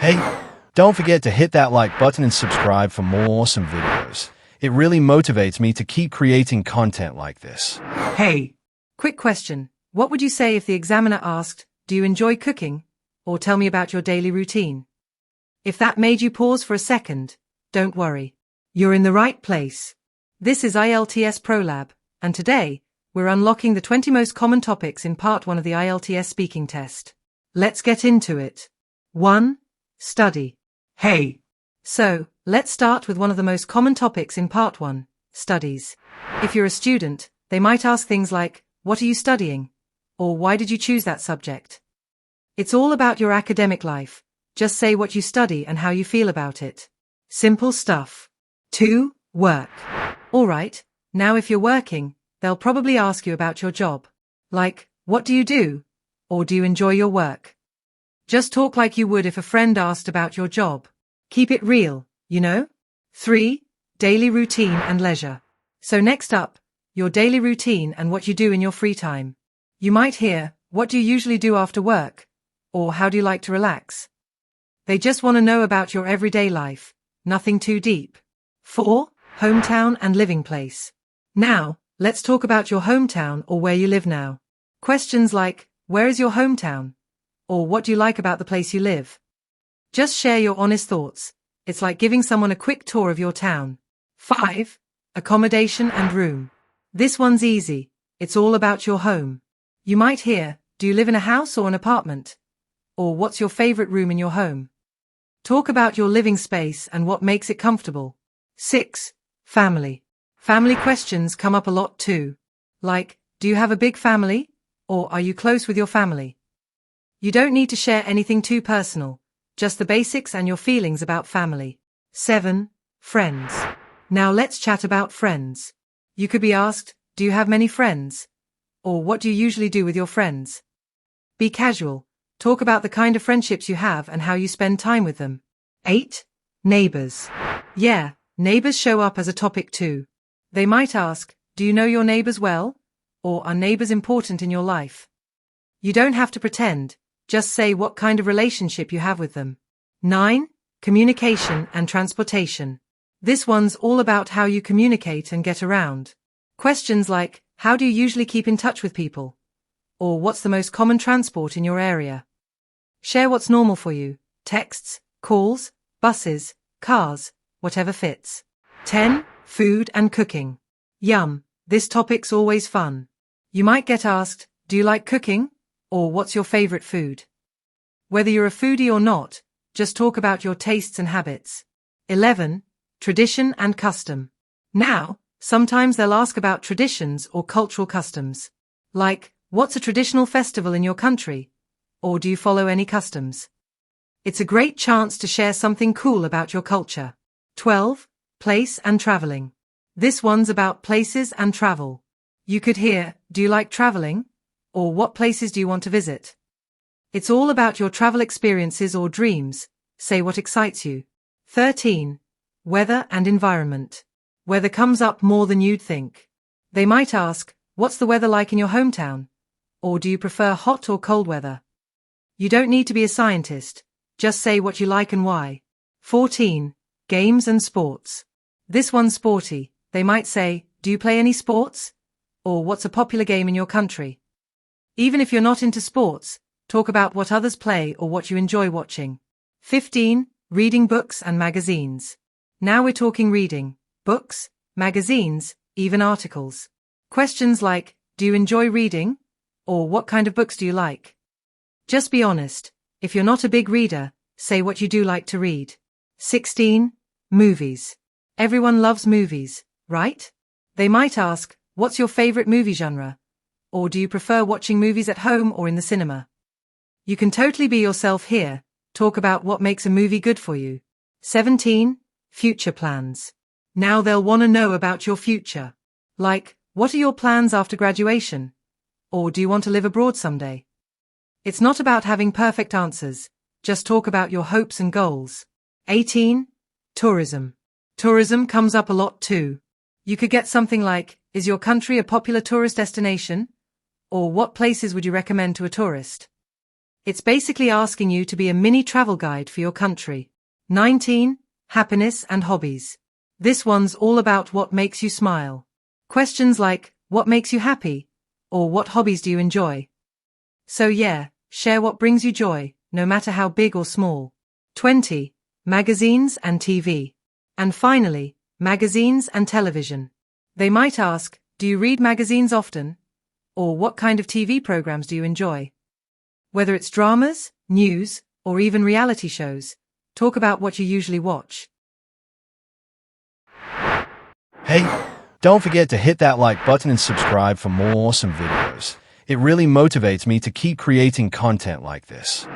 Hey, don't forget to hit that like button and subscribe for more awesome videos. It really motivates me to keep creating content like this. Hey, quick question. What would you say if the examiner asked, "Do you enjoy cooking?" Or "Tell me about your daily routine"? If that made you pause for a second, don't worry. You're in the right place. This is IELTS Pro Lab, and today, we're unlocking the 20 most common topics in Part 1 of the IELTS speaking test. Let's get into it. 1. Study. Hey, So, let's start with one of the most common topics in Part 1, studies. If you're a student, they might ask things like, "What are you studying?" Or "Why did you choose that subject?" It's all about your academic life. Just say what you study and how you feel about it. Simple stuff. 2. Work. Alright, now if you're working, they'll probably ask you about your job. Like, "What do you do?" Or "Do you enjoy your work?" Just talk like you would if a friend asked about your job. Keep it real, you know? 3. Daily routine and leisure. So next up, your daily routine and what you do in your free time. You might hear, "What do you usually do after work?" Or "How do you like to relax?" They just want to know about your everyday life, nothing too deep. 4. Hometown and living place. Now, let's talk about your hometown or where you live now. Questions like, "Where is your hometown?" Or "What do you like about the place you live?" Just share your honest thoughts. It's like giving someone a quick tour of your town. 5. Accommodation and room. This one's easy. It's all about your home. You might hear, "Do you live in a house or an apartment?" Or "What's your favorite room in your home?" Talk about your living space and what makes it comfortable. 6. Family. Family questions come up a lot too. Like, "Do you have a big family?" Or "Are you close with your family?" You don't need to share anything too personal, just the basics and your feelings about family. 7. Friends. Now let's chat about friends. You could be asked, "Do you have many friends?" Or "What do you usually do with your friends?" Be casual. Talk about the kind of friendships you have and how you spend time with them. 8. Neighbors. Yeah, neighbors show up as a topic too. They might ask, "Do you know your neighbors well?" Or "Are neighbors important in your life?" You don't have to pretend, just say what kind of relationship you have with them. 9. Communication and transportation. This one's all about how you communicate and get around. Questions like, "How do you usually keep in touch with people?" Or "What's the most common transport in your area?" Share what's normal for you. Texts, calls, buses, cars, whatever fits. 10. Food and cooking. Yum, this topic's always fun. You might get asked, "Do you like cooking?" Or "What's your favorite food?" Whether you're a foodie or not, just talk about your tastes and habits. 11. Tradition and custom. Now, sometimes they'll ask about traditions or cultural customs. Like, "What's a traditional festival in your country?" Or "Do you follow any customs?" It's a great chance to share something cool about your culture. 12. Place and traveling. This one's about places and travel. You could hear, "Do you like traveling?" Or "What places do you want to visit?" It's all about your travel experiences or dreams. Say what excites you. 13. Weather and environment. Weather comes up more than you'd think. They might ask, "What's the weather like in your hometown?" Or "Do you prefer hot or cold weather?" You don't need to be a scientist. Just say what you like and why. 14. Games and sports. This one's sporty. They might say, "Do you play any sports?" Or "What's a popular game in your country?" Even if you're not into sports, talk about what others play or what you enjoy watching. 15. Reading books and magazines. Now we're talking reading, books, magazines, even articles. Questions like, "Do you enjoy reading?" Or "What kind of books do you like?" Just be honest. If you're not a big reader, say what you do like to read. 16. Movies. Everyone loves movies, right? They might ask, "What's your favorite movie genre?" Or "Do you prefer watching movies at home or in the cinema?" You can totally be yourself here. Talk about what makes a movie good for you. 17. Future plans. Now they'll want to know about your future. Like, "What are your plans after graduation?" Or "Do you want to live abroad someday?" It's not about having perfect answers. Just talk about your hopes and goals. 18. Tourism. Tourism comes up a lot too. You could get something like, "Is your country a popular tourist destination?" Or "What places would you recommend to a tourist?" It's basically asking you to be a mini travel guide for your country. 19. Happiness and hobbies. This one's all about what makes you smile. Questions like, what makes you happy? Or what hobbies do you enjoy? So yeah, share what brings you joy, no matter how big or small. 20. Magazines and TV. And finally, magazines and television. They might ask, do you read magazines often? Or what kind of TV programs do you enjoy? Whether it's dramas, news, or even reality shows, talk about what you usually watch. Hey, don't forget to hit that like button and subscribe for more awesome videos. It really motivates me to keep creating content like this.